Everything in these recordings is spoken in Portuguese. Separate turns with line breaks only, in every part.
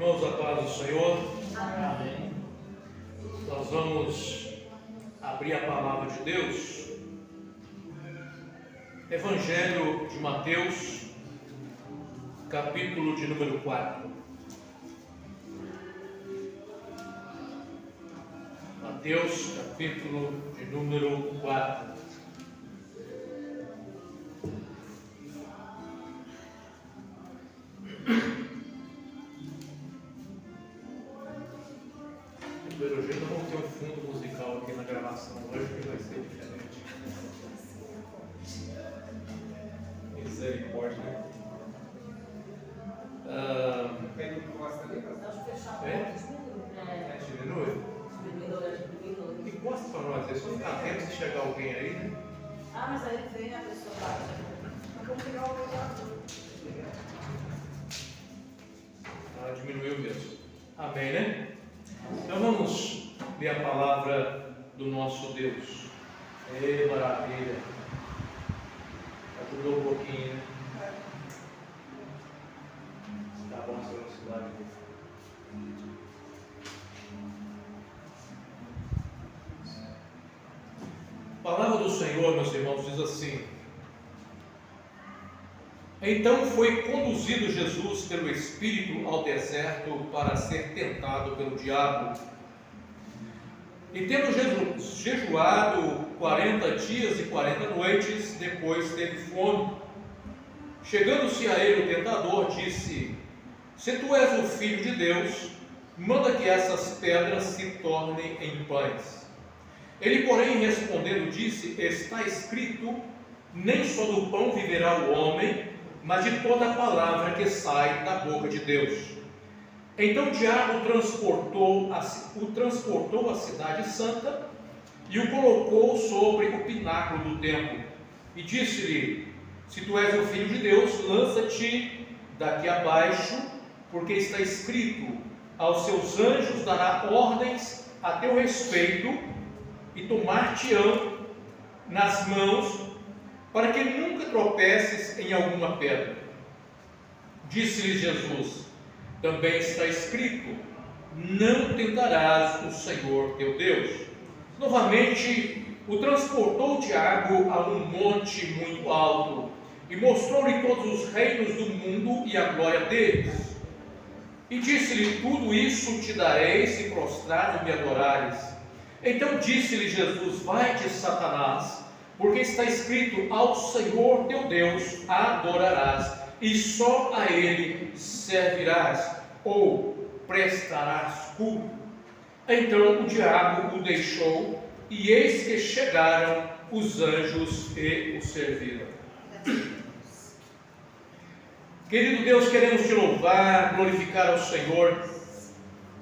Irmãos, a paz do Senhor.
Amém.
Nós vamos abrir a palavra de Deus. Evangelho de Mateus, capítulo de número 4. Mateus, capítulo de número 4. Pelo jeito, vamos ter um fundo musical aqui na gravação hoje que vai ser diferente. Misericórdia, né? Diminui? Encosta para nós, é só ficar atento se chegar alguém aí, né?
Ah, mas aí vem a pessoa baixa. Vamos pegar o outro.
Diminuiu mesmo. Amém, né? Então vamos ler a palavra do nosso Deus. Ei, maravilha! Ajudou um pouquinho, né? Tá bom essa velocidade aqui. A palavra do Senhor, meus irmãos, diz assim: Então foi conduzido Jesus pelo Espírito ao deserto para ser tentado pelo diabo. E tendo jejuado 40 dias e 40 noites, depois teve fome. Chegando-se a ele o tentador, disse: Se tu és o Filho de Deus, manda que essas pedras se tornem em pães. Ele, porém, respondendo, disse: Está escrito, nem só do pão viverá o homem, mas de toda a palavra que sai da boca de Deus. Então o diabo o transportou à cidade santa e o colocou sobre o pináculo do templo. E disse-lhe: Se tu és o Filho de Deus, lança-te daqui abaixo, porque está escrito: Aos seus anjos dará ordens a teu respeito, e tomar-te-ão nas mãos, para que nunca tropeces em alguma pedra. Disse-lhe Jesus: Também está escrito: Não tentarás o Senhor teu Deus. Novamente o transportou o diabo a um monte muito alto, e mostrou-lhe todos os reinos do mundo e a glória deles. E disse-lhe: Tudo isso te darei, se prostrado me adorares. Então disse-lhe Jesus: Vai-te, Satanás, porque está escrito: Ao Senhor teu Deus adorarás, e só a Ele servirás, ou prestarás culto. Então o diabo o deixou, e eis que chegaram os anjos e o serviram. Querido Deus, queremos te louvar, glorificar ao Senhor,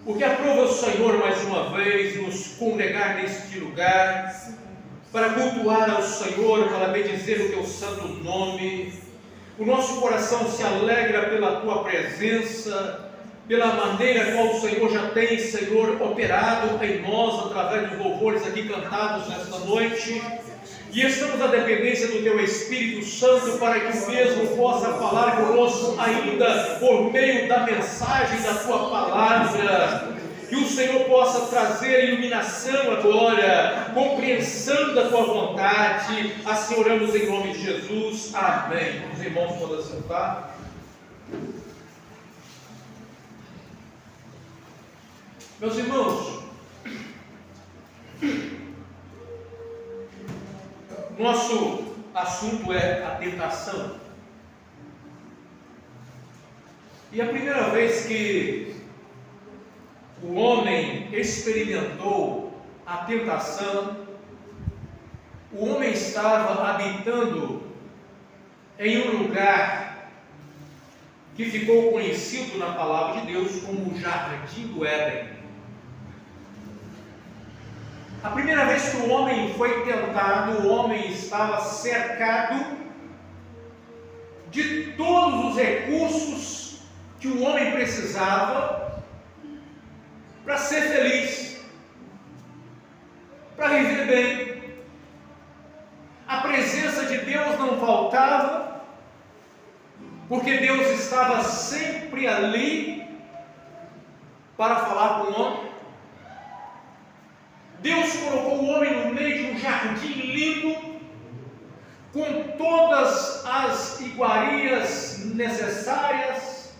porque aprova o Senhor mais uma vez nos congregar neste lugar, para cultuar ao Senhor, para bendizer o teu santo nome. O nosso coração se alegra pela tua presença, pela maneira qual o Senhor já tem, Senhor, operado em nós, através dos louvores aqui cantados nesta noite. E estamos à dependência do teu Espírito Santo, para que o mesmo possa falar conosco ainda por meio da mensagem da tua palavra. Que o Senhor possa trazer iluminação agora, compreensão da tua vontade. Assim oramos em nome de Jesus. Amém. Os irmãos podem sentar. Meus irmãos, nosso assunto é a tentação. E a primeira vez que o homem experimentou a tentação, o homem estava habitando em um lugar que ficou conhecido na palavra de Deus como o Jardim do Éden. A primeira vez que o homem foi tentado, o homem estava cercado de todos os recursos que o homem precisava para ser feliz, para viver bem. A presença de Deus não faltava, porque Deus estava sempre ali para falar com o homem. Deus colocou o homem no meio de um jardim lindo, com todas as iguarias necessárias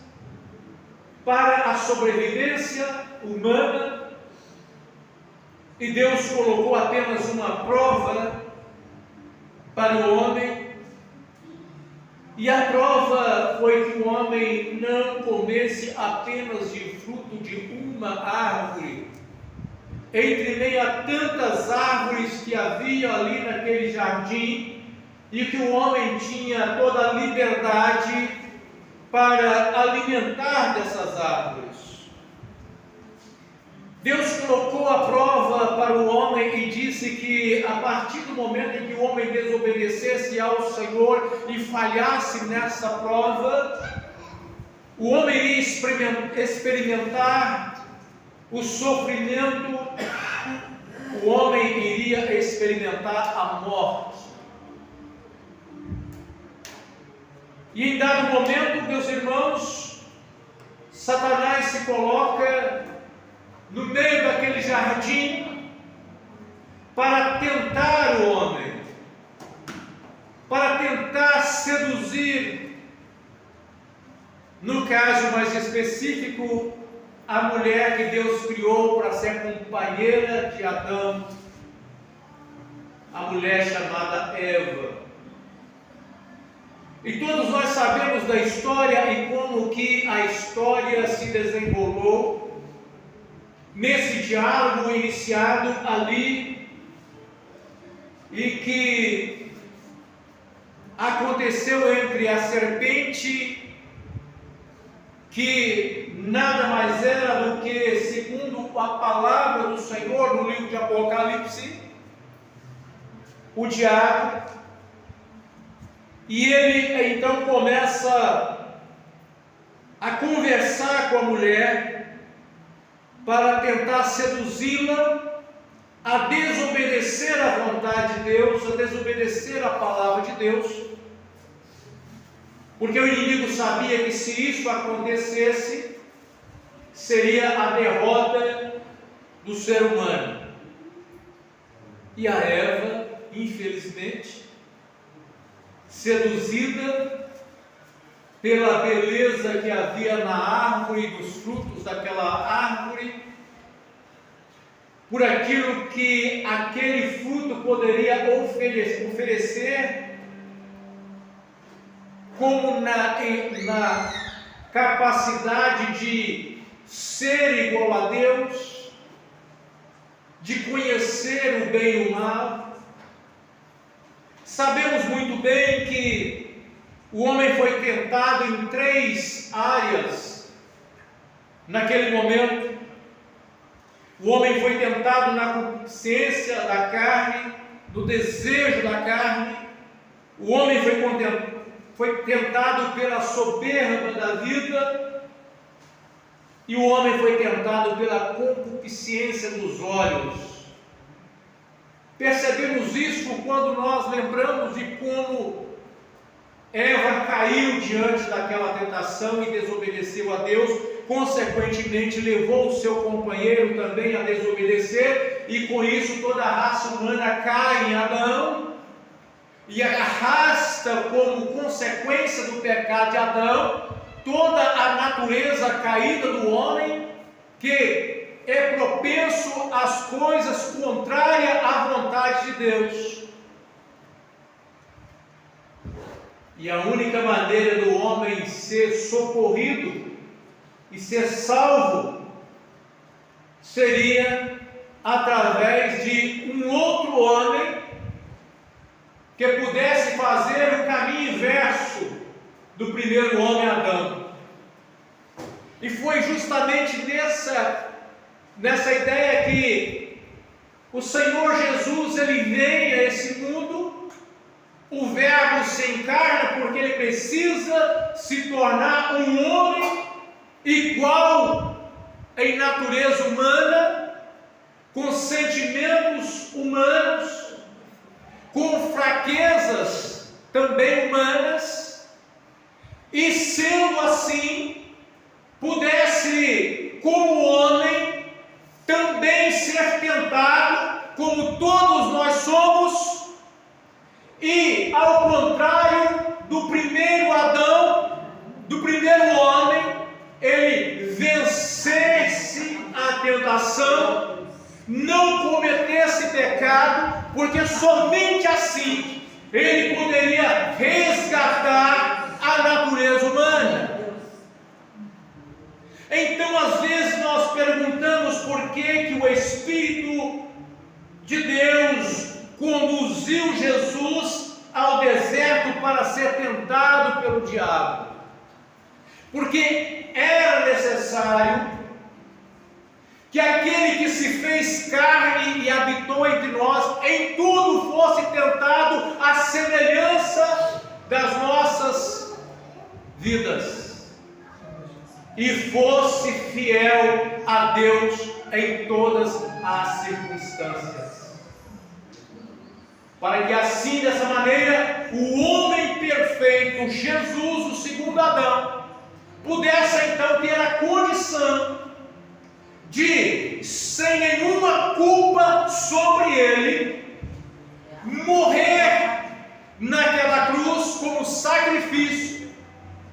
para a sobrevivência humana, e Deus colocou apenas uma prova para o homem, e a prova foi que o homem não comesse apenas de fruto de uma árvore, entre meio a tantas árvores que havia ali naquele jardim, e que o homem tinha toda a liberdade para alimentar dessas árvores. Deus colocou a prova para o homem e disse que a partir do momento em que o homem desobedecesse ao Senhor e falhasse nessa prova, o homem iria experimentar o sofrimento, o homem iria experimentar a morte. E em dado momento, meus irmãos, Satanás se coloca no meio daquele jardim para tentar o homem, para tentar seduzir, no caso mais específico, a mulher que Deus criou para ser companheira de Adão, a mulher chamada Eva. E todos nós sabemos da história e como que a história se desenrolou nesse diálogo iniciado ali, e que aconteceu entre a serpente, que nada mais era do que, segundo a palavra do Senhor no livro de Apocalipse, o diabo. E ele então começa a conversar com a mulher para tentar seduzi-la a desobedecer à vontade de Deus, a desobedecer à palavra de Deus, porque o inimigo sabia que se isso acontecesse, seria a derrota do ser humano. E a Eva, infelizmente, seduzida pela beleza que havia na árvore, dos frutos daquela árvore, por aquilo que aquele fruto poderia oferecer, como na capacidade de ser igual a Deus, de conhecer o bem e o mal. Sabemos muito bem que o homem foi tentado em 3 áreas naquele momento. O homem foi tentado na concupiscência da carne, no desejo da carne. O homem foi tentado pela soberba da vida. E o homem foi tentado pela concupiscência dos olhos. Percebemos isso quando nós lembramos de como Eva caiu diante daquela tentação e desobedeceu a Deus, consequentemente levou o seu companheiro também a desobedecer, e com isso toda a raça humana cai em Adão, e arrasta como consequência do pecado de Adão toda a natureza caída do homem, que é propenso às coisas contrárias à vontade de Deus. E a única maneira do homem ser socorrido e ser salvo seria através de um outro homem que pudesse fazer o caminho inverso do primeiro homem, Adão. E foi justamente nessa ideia que o Senhor Jesus, ele vem a esse mundo, o Verbo se encarna porque ele precisa se tornar um homem igual em natureza humana, com sentimentos humanos, com fraquezas também humanas, e sendo assim, pudesse como homem, também ser tentado, como todos nós somos, e ao contrário do primeiro Adão, do primeiro homem, ele vencesse a tentação, não cometesse pecado, porque somente assim ele poderia resgatar a natureza humana. Então, às vezes, nós perguntamos por que o Espírito de Deus conduziu Jesus ao deserto para ser tentado pelo diabo. Porque era necessário que aquele que se fez carne e habitou entre nós, em tudo fosse tentado à semelhança das nossas vidas, e fosse fiel a Deus em todas as circunstâncias, para que assim, dessa maneira, o homem perfeito, Jesus, o segundo Adão, pudesse então ter a condição de, sem nenhuma culpa sobre ele, morrer naquela cruz como sacrifício,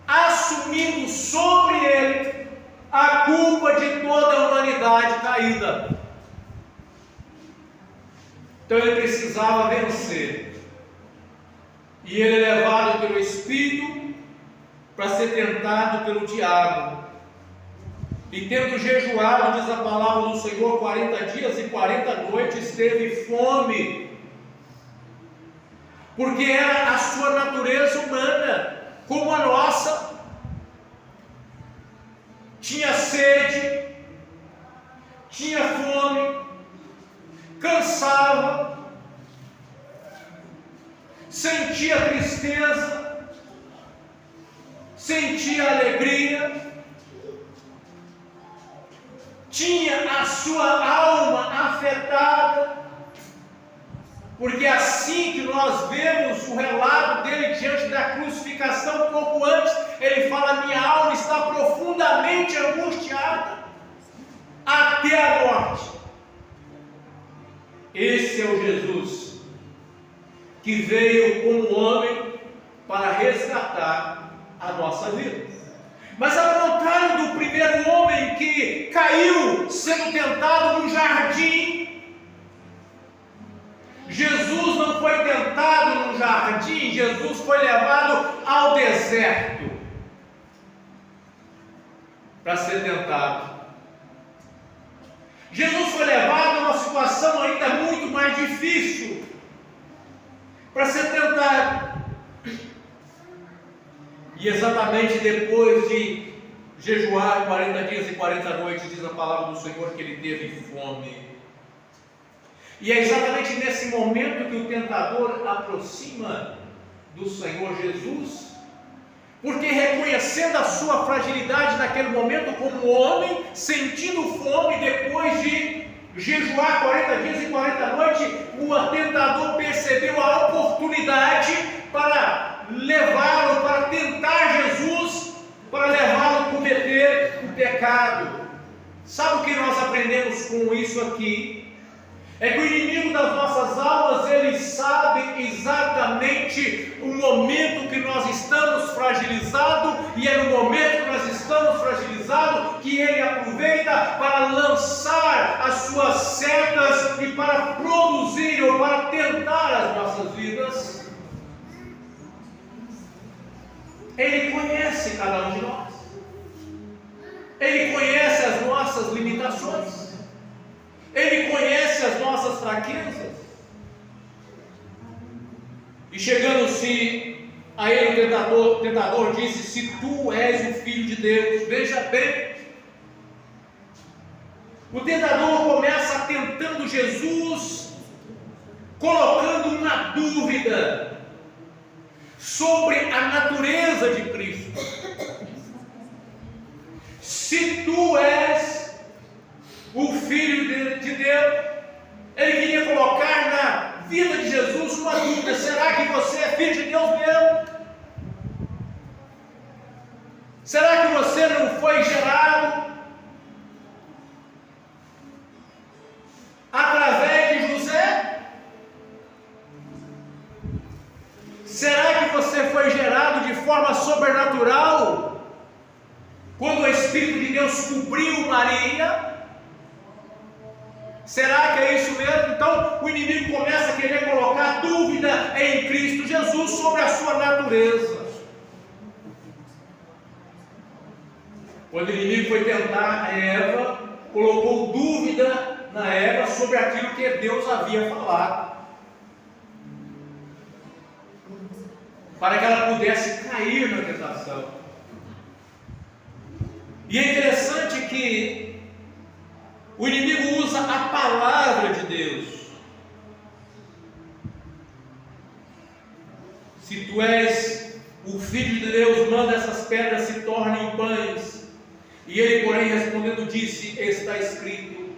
assumindo sobre ele a culpa de toda a humanidade caída. Então ele precisava vencer, e ele é levado pelo Espírito para ser tentado pelo diabo. E tendo jejuado, diz a palavra do Senhor, 40 dias e 40 noites, teve fome, porque era a sua natureza humana, como a nossa. Tinha sede, tinha fome, cansava, sentia tristeza, sentia alegria, tinha a sua alma afetada, porque assim que nós vemos o relato dele diante da crucificação, um pouco antes, ele fala: minha alma está profundamente angustiada até a morte. Esse é o Jesus que veio como homem para resgatar a nossa vida. Mas ao contrário do primeiro homem que caiu sendo tentado no jardim, Jesus não foi tentado no jardim, Jesus foi levado ao deserto para ser tentado. Jesus foi levado a uma situação ainda muito mais difícil para ser tentado. E exatamente depois de jejuar 40 dias e 40 noites, diz a palavra do Senhor que ele teve fome. E é exatamente nesse momento que o tentador aproxima do Senhor Jesus, porque reconhecendo a sua fragilidade naquele momento como homem, sentindo fome depois de jejuar 40 dias e 40 noites, o tentador percebeu a oportunidade para levá-lo, para tentar Jesus, para levá-lo a cometer o pecado. Sabe o que nós aprendemos com isso aqui? É que o inimigo das nossas almas, ele sabe exatamente o momento que nós estamos fragilizados, e é no momento que nós estamos fragilizados que ele aproveita para lançar as suas setas e para produzir ou para tentar as nossas vidas. Ele conhece cada um de nós, ele conhece as nossas limitações, ele conhece as nossas fraquezas. E chegando-se a ele, o tentador disse: se tu és o Filho de Deus. Veja bem, o tentador começa tentando Jesus, colocando uma dúvida sobre a natureza de Cristo. Se tu és o Filho de Deus, ele queria colocar na vida de Jesus uma dúvida: será que você é Filho de Deus mesmo? Será que você não foi gerado sobrenatural, quando o Espírito de Deus cobriu Maria? Será que é isso mesmo? Então o inimigo começa a querer colocar dúvida em Cristo Jesus sobre a sua natureza. Quando o inimigo foi tentar a Eva, colocou dúvida na Eva sobre aquilo que Deus havia falado, para que ela pudesse cair na tentação. E é interessante que o inimigo usa a palavra de Deus. Se tu és o Filho de Deus, manda essas pedras se tornem pães. E ele, porém, respondendo, disse: está escrito,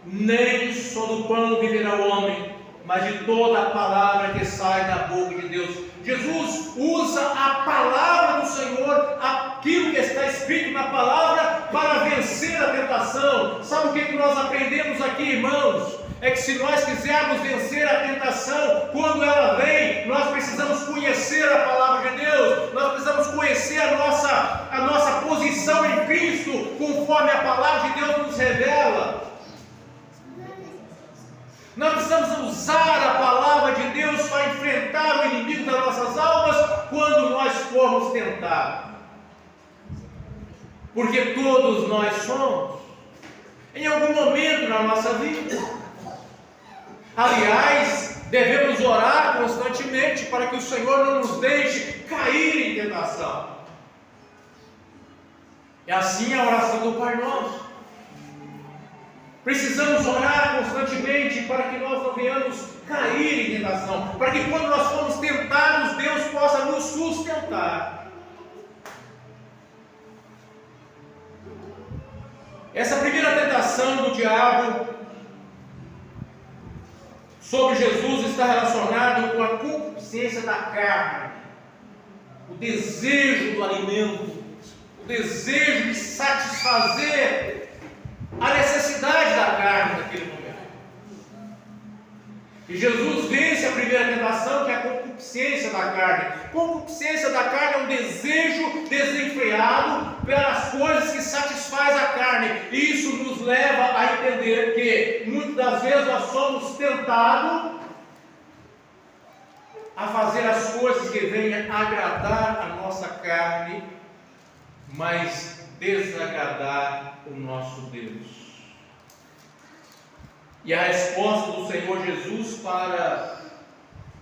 nem só do pão viverá o homem, mas de toda a palavra que sai da boca de Deus. Jesus usa a palavra do Senhor, aquilo que está escrito na palavra, para vencer a tentação. Sabe o que nós aprendemos aqui, irmãos? É que se nós quisermos vencer a tentação, quando ela vem, nós precisamos conhecer a palavra de Deus, nós precisamos conhecer a nossa posição em Cristo, conforme a palavra de Deus nos revela. Nós precisamos usar a palavra de Deus para enfrentar o inimigo das nossas almas quando nós formos tentados. Porque todos nós somos, em algum momento na nossa vida. Aliás, devemos orar constantemente para que o Senhor não nos deixe cair em tentação. É assim a oração do Pai Nosso. Precisamos orar constantemente para que nós não venhamos cair em tentação, para que quando nós formos tentados, Deus possa nos sustentar. Essa primeira tentação do diabo sobre Jesus está relacionado com a concupiscência da carne, o desejo do alimento, o desejo de satisfazer a necessidade da carne naquele momento. E Jesus vence a primeira tentação, que é a concupiscência da carne. Concupiscência da carne é um desejo desenfreado pelas coisas que satisfaz a carne. E isso nos leva a entender que muitas das vezes nós somos tentados a fazer as coisas que venham agradar a nossa carne, mas desagradar o nosso Deus. E a resposta do Senhor Jesus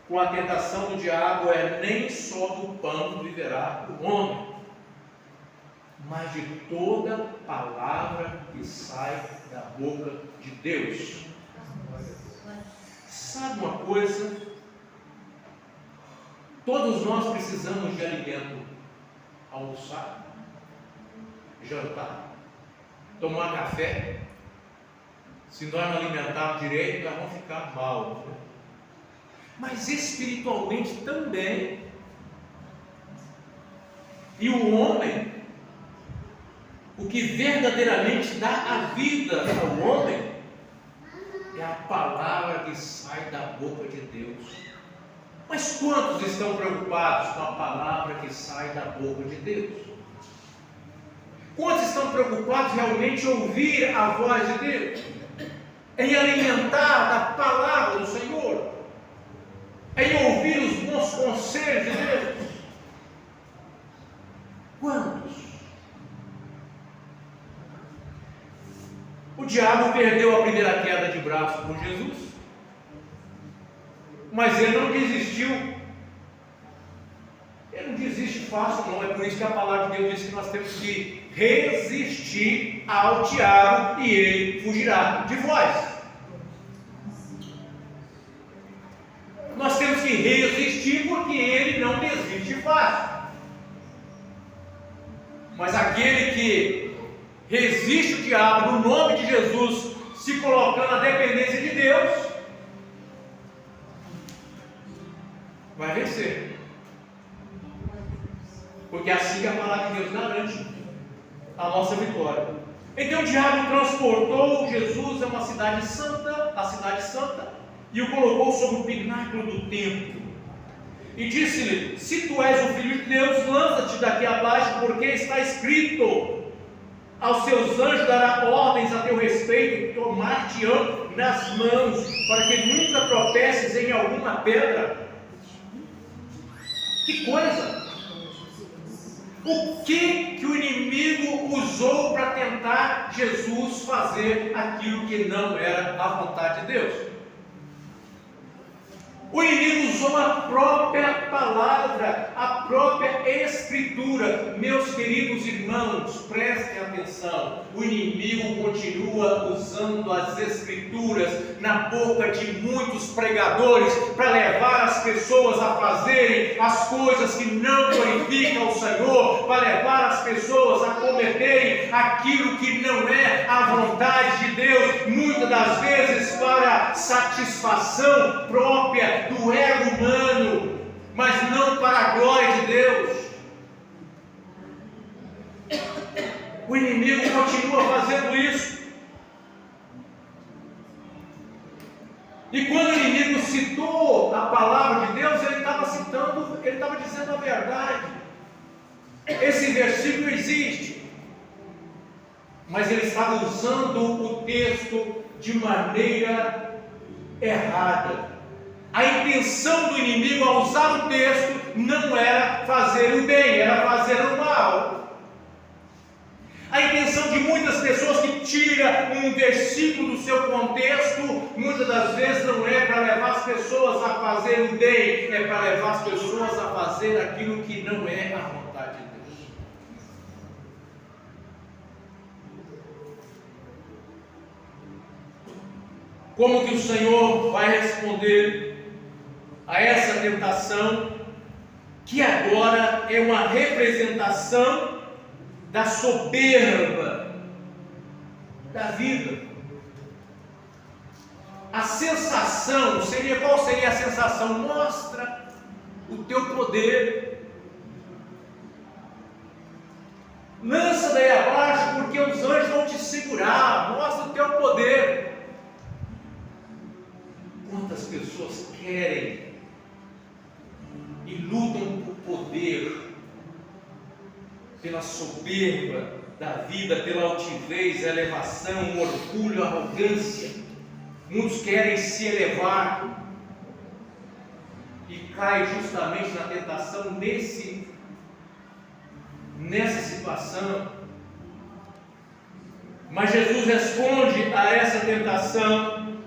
com a tentação do diabo é: nem só do pão viverá o homem, mas de toda palavra que sai da boca de Deus. Sabe uma coisa? Todos nós precisamos de alimento: almoçar, jantar, tomar café. Se nós não alimentarmos direito, nós vamos ficar mal. Mas espiritualmente também. E o homem, o que verdadeiramente dá a vida ao homem, é a palavra que sai da boca de Deus. Mas quantos estão preocupados com a palavra que sai da boca de Deus? Quantos estão preocupados realmente em ouvir a voz de Deus? Em alimentar da palavra do Senhor? Em ouvir os bons conselhos de Deus? Quantos? O diabo perdeu a primeira queda de braço com Jesus, mas ele não desistiu. Ele não desiste fácil, não. É por isso que a palavra de Deus diz que nós temos que resistir ao diabo e ele fugirá de vós. Nós temos que resistir porque ele não desiste fácil. Mas aquele que resiste o diabo no nome de Jesus, se colocando na dependência de Deus, vai vencer. Porque assim que a palavra de Deus garante a nossa vitória. Então o diabo transportou Jesus a uma cidade santa, a cidade santa, e o colocou sobre o pináculo do templo. e disse-lhe: se tu és o Filho de Deus, lança-te daqui abaixo, porque está escrito: aos seus anjos dará ordens a teu respeito, tomar-te-ão nas mãos, para que nunca tropeces em alguma pedra. Que coisa! O que o inimigo usou para tentar Jesus fazer aquilo que não era a vontade de Deus? O inimigo usou a própria palavra, a própria Escritura. Meus queridos irmãos, prestem atenção. O inimigo continua usando as Escrituras na boca de muitos pregadores para levar as pessoas a fazerem as coisas que não glorificam o Senhor, para levar as pessoas a cometerem aquilo que não é a vontade de Deus, muitas das vezes para satisfação própria do ego humano, mas não para a glória de Deus. O inimigo continua fazendo isso. E quando o inimigo citou a palavra de Deus, ele estava dizendo a verdade. Esse versículo existe, mas ele estava usando o texto de maneira errada. A intenção do inimigo ao usar o texto não era fazer o bem, era fazer o mal. A intenção de muitas pessoas que tiram um versículo do seu contexto, muitas das vezes não é para levar as pessoas a fazer o bem, é para levar as pessoas a fazer aquilo que não é a vontade de Deus. Como que o Senhor vai responder a essa tentação, que agora é uma representação da soberba da vida? A sensação seria, qual seria a sensação? Mostra o teu poder, lança daí abaixo, porque os anjos vão te segurar, mostra o teu poder. Quantas pessoas querem e lutam por poder, pela soberba da vida, pela altivez, elevação, orgulho, arrogância. Muitos querem se elevar e caem justamente na tentação nessa situação. Mas Jesus responde a essa tentação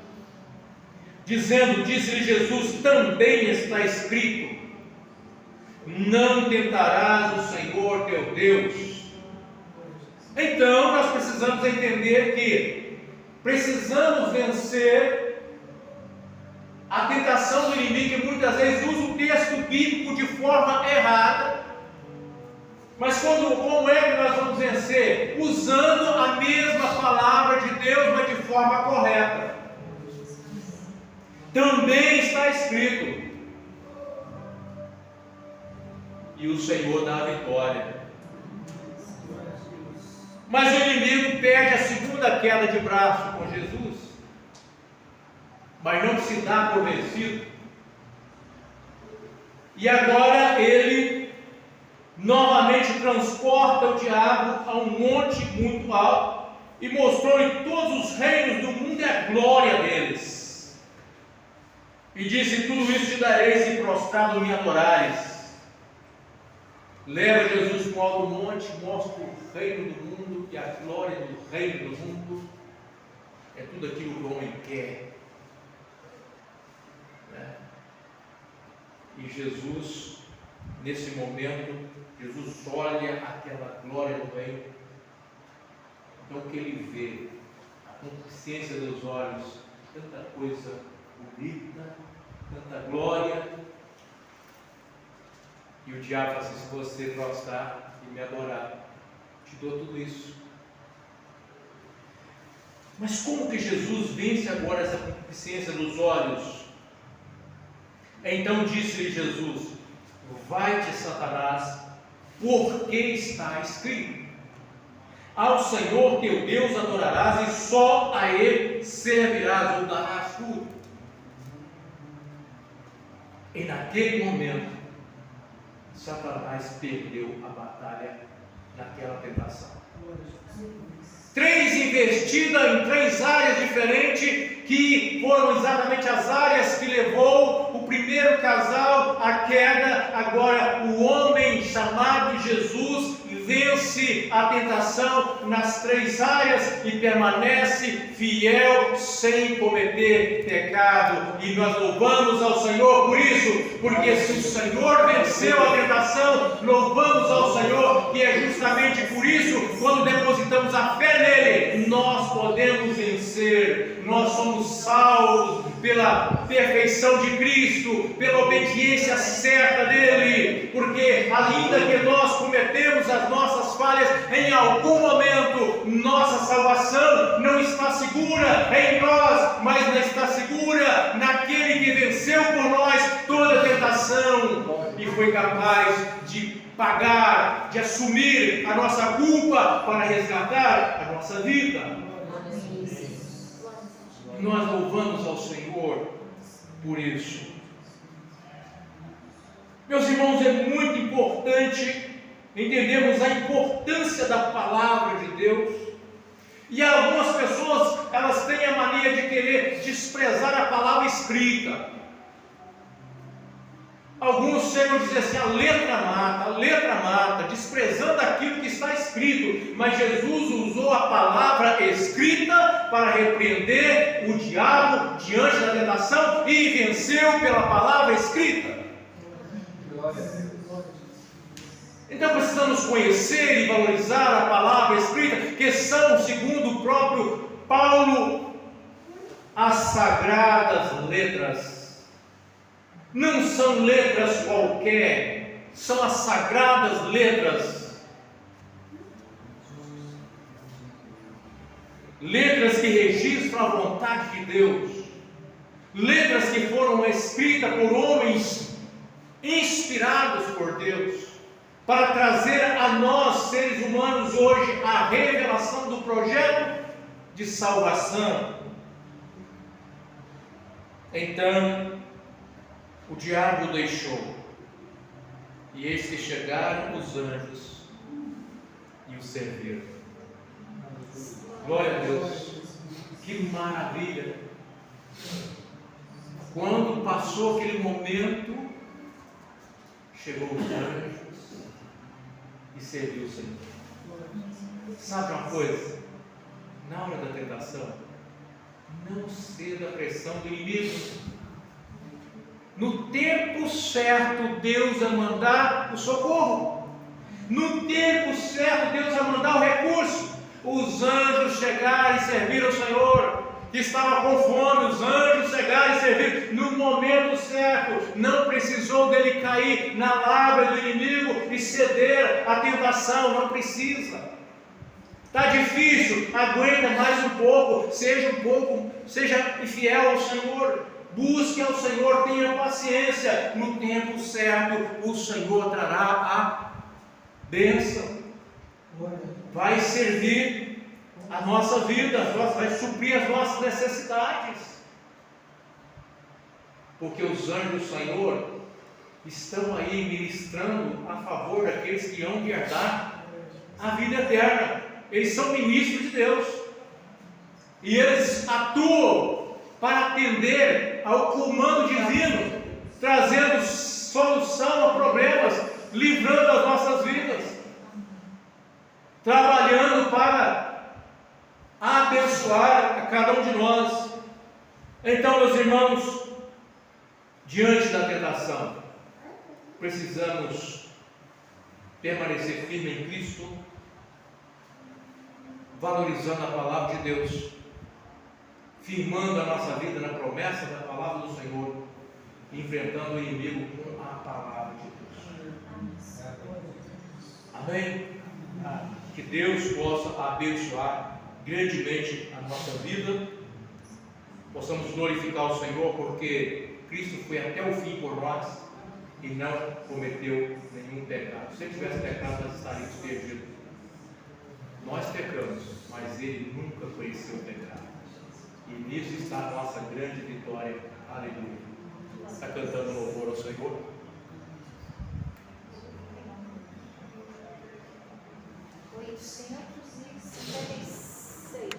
dizendo, disse-lhe Jesus, também está escrito: não tentarás o Senhor teu Deus. Então nós precisamos entender que precisamos vencer a tentação do inimigo, que muitas vezes usa o texto bíblico de forma errada. Mas como é que nós vamos vencer? Usando a mesma palavra de Deus, mas de forma correta. Também está escrito, e o Senhor dá a vitória. Mas o inimigo perde a segunda queda de braço com Jesus, mas não se dá por vencido. E agora ele novamente transporta o diabo a um monte muito alto e mostrou-lhe todos os reinos do mundo e a glória deles. E disse: tudo isso te dareis se prostrado me adorares. Leva Jesus para o alto monte, mostra o reino do mundo, e a glória do reino do mundo é tudo aquilo que o homem quer. E Jesus, nesse momento, Jesus olha aquela glória do reino. Então o que ele vê, a consciência dos olhos, tanta coisa bonita, tanta glória. E o diabo fala assim: se você prostrar e me adorar, te dou tudo isso. Mas como que Jesus vence agora essa concupiscência dos olhos? Então disse-lhe Jesus: vai-te, Satanás, porque está escrito: ao Senhor teu Deus adorarás e só a Ele servirás, ou darás tudo. E naquele momento Satanás perdeu a batalha naquela tentação. 3 investidas em 3 áreas diferentes, que foram exatamente as áreas que levou o primeiro casal à queda. Agora o homem chamado Jesus vence a tentação nas 3 áreas e permanece fiel sem cometer pecado. E nós louvamos ao Senhor por isso, porque se o Senhor venceu a tentação, louvamos ao Senhor, que é justamente por isso, quando depositamos a fé nele, nós podemos vencer. Nós somos salvos pela perfeição de Cristo, pela obediência certa dele, porque ainda que nós cometemos as nossas falhas, em algum momento nossa salvação não está segura em nós, mas não está segura naquele que venceu por nós toda a tentação e foi capaz de pagar, de assumir a nossa culpa para resgatar a nossa vida. Nós louvamos ao Senhor por isso. Meus irmãos, é muito importante entendermos a importância da palavra de Deus. E algumas pessoas, elas têm a mania de querer desprezar a palavra escrita. Alguns chegam a dizer assim: a letra mata, desprezando aquilo que está escrito. Mas Jesus usou a palavra escrita para repreender o diabo diante da tentação e venceu pela palavra escrita. Então precisamos conhecer e valorizar a palavra escrita, que são, segundo o próprio Paulo, as sagradas letras. Não são letras qualquer, são as sagradas letras. Letras que registram a vontade de Deus. Letras que foram escritas por homens inspirados por Deus, para trazer a nós, seres humanos, hoje, a revelação do projeto de salvação. Então, o diabo deixou, e eis que chegaram os anjos e o serviram. Glória a Deus, que maravilha! Quando passou aquele momento, chegou os anjos e serviu o Senhor. Sabe uma coisa? Na hora da tentação, não ceda à pressão do inimigo. No tempo certo, Deus vai mandar o socorro. No tempo certo, Deus vai mandar o recurso. Os anjos chegaram e serviram o Senhor, que estava com fome. Os anjos chegaram e serviram no momento certo. Não precisou dele cair na lábia do inimigo e ceder à tentação. Não precisa. Está difícil, aguenta mais um pouco, seja fiel ao Senhor. Busque ao Senhor, tenha paciência. No tempo certo, o Senhor trará a bênção. Vai servir a nossa vida, vai suprir as nossas necessidades. Porque os anjos do Senhor estão aí ministrando a favor daqueles que hão de herdar a vida eterna. Eles são ministros de Deus. E eles atuam para atender ao comando divino, trazendo solução a problemas, livrando as nossas vidas, trabalhando para abençoar a cada um de nós. Então, meus irmãos, diante da tentação, precisamos permanecer firme em Cristo, valorizando a palavra de Deus, firmando a nossa vida na promessa da palavra do Senhor, enfrentando o inimigo com a palavra de Deus. Amém? Que Deus possa abençoar grandemente a nossa vida, possamos glorificar o Senhor, porque Cristo foi até o fim por nós e não cometeu nenhum pecado. Se ele tivesse pecado, nós estaríamos perdidos. Nós pecamos, mas ele nunca conheceu o pecado. E nisso está a nossa grande vitória. Aleluia. Está cantando louvor ao Senhor?
Espírito Santo